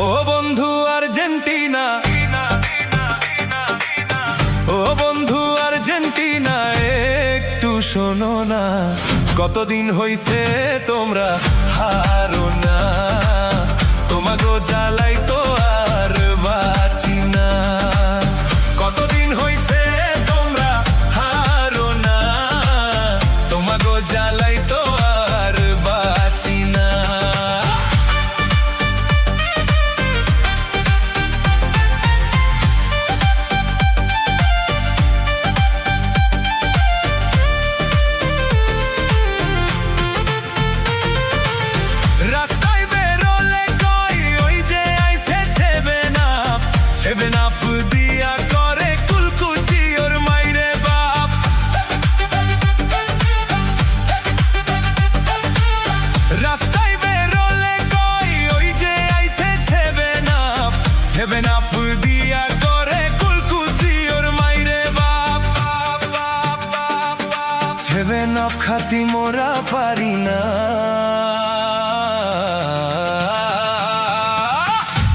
ও বন্ধু আর্জেন্টিনা, ও বন্ধু আর্জেন্টিনা, একটু শোনো না। কতদিন হইছে তোমরা হারো না, তোমাগো জ্বালাই তো আর বাঁচি না। কতদিন হইছে তোমরা হারো না, তোমাগো জ্বালাই তো আর বাঁচি না। রাস্তায় বেরোলে কই ওই যে আইছে সেভেন আপ দিয়া করে কুলকুচি ওর মাইরে বাপ। রাস্তায় বেরোলে কই ওই যে আইছে সেভেন আপ দিয়া করে কুলকুচি ওর মাইরে বাপ। সেভেন আপ খাতি মোরা পারি না,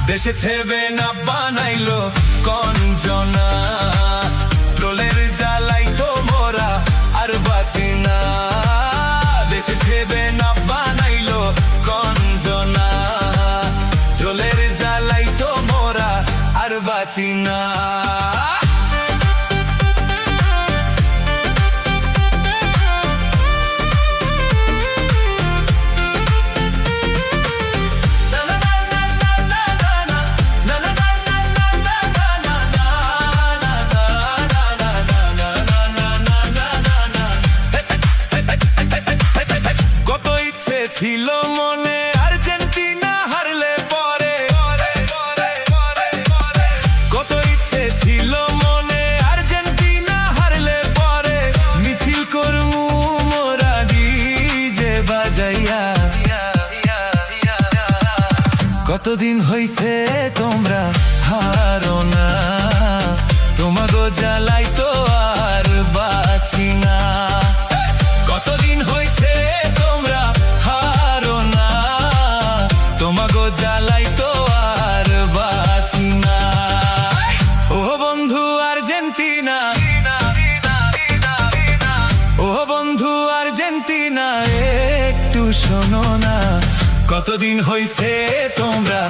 দেশে সেভেন আপ বানাইলো কঞ্জনা। ট্রোলের জ্বালাই তো মোরা আর বাঁচি না, দেশে সেভেন আপ বানাইলো কঞ্জনা। ট্রোলের জ্বালাই তো মোরা আর বাঁচি না। ছিল মনে আর্জেন্টিনা হারলে পরে, কত ইচ্ছে ছিল মনে আর্জেন্টিনা হারলে পরে। মিছিল করমু মোরা ডিজে বাজাইয়া। কতদিন হইছে তোমরা হারো না, তোমাগো জ্বালাই তো আর বাঁচি না। কতদিন হইছে তোমরা হারো না, তোমাগো জ্বালাই তো আর বাঁচি না। ও বন্ধু আর্জেন্টিনা, ও বন্ধু আর্জেন্টিনা, একটু শোনো না। কতদিন হইছে তোমরা